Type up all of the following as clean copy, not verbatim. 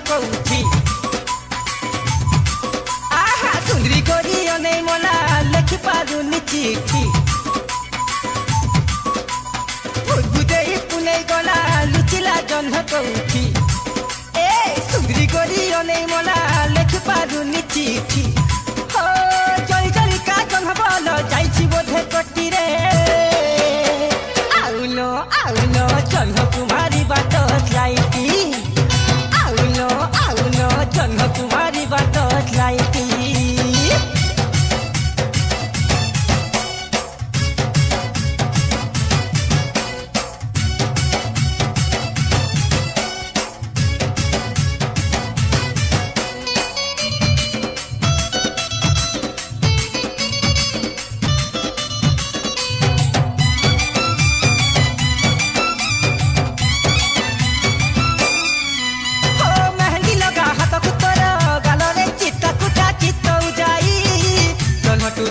कौठी आहा सुंदरी करी अने मला लेखि पारुनी चिठी बुदे पुने गला लुचिला जन्ह कौठी ए सुंदरी करी अने मला लेखि पारुनी चिठी हो जल जल का जन्ह बोल जाइछि बोधे कटी रे आउनो जन्ह कुमारी बाट लाइटी आउनो जन्ह कुमारी बाट लाइटी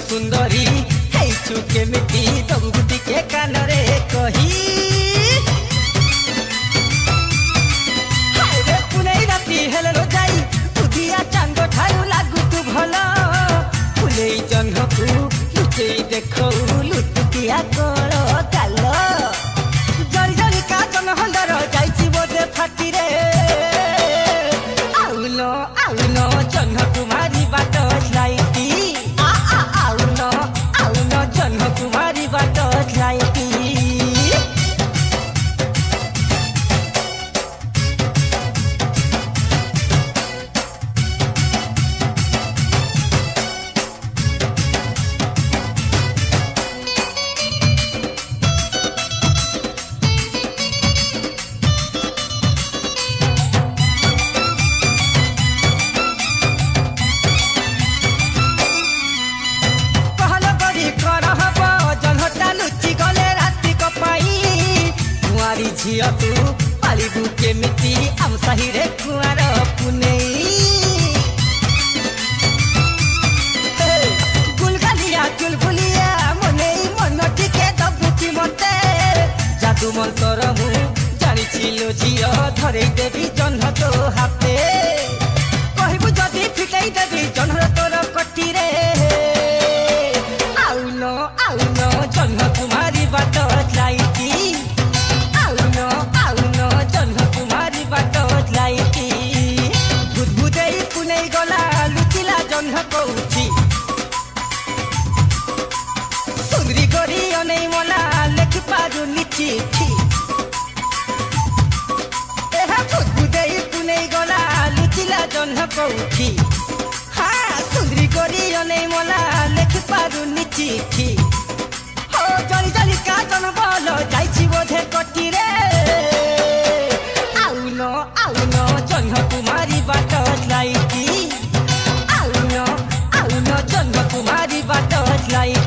सुंदरी है चुके मिट्टी दंगुटी के कानरे कही हाय रे पुनै राती हेले रो जाई उदिया चांद ठारू लागु तू भला पुनै जन्हकु लुचै देखौ लुटकिया कर काल जरी जरी का जन हंदर जाईची बोदे फाटी रे आउनो जन्ह कुमारी बाट लाइटी जन्ह कुमारी बाट लाइटी झिया तू पालिबू के मिट्टी आम सही रे कुआर पुनै गुलगालिया चुलबुलिया मनै मन टिके दबुची मते जादू मंतर मु जानिछिलो झिया धरै देबी जन्ह तो हाते कहबू जदी फिटाई देबी जन्ह तोर कटी रे आउनो जन्ह कुमारी बाट लाइटी जन्ह कुमारी बाट लाइटी बुदबुदे पुनै गला लुचिला जन्ह कौठी सुंदरी करी अने मला लेखि पारुनी चिठी एहा बुदबुदे पुनै गला लुचिला जन्ह कौठी हाँ सुंदरी करी अने मला लेखि पारुनी चिठी हो जली जली का जन बोल जाइछि बोधे कटी रे आउनो जन्ह कुमारी बाट लाइटी आउनो जन्ह कुमारी बाट लाइटी।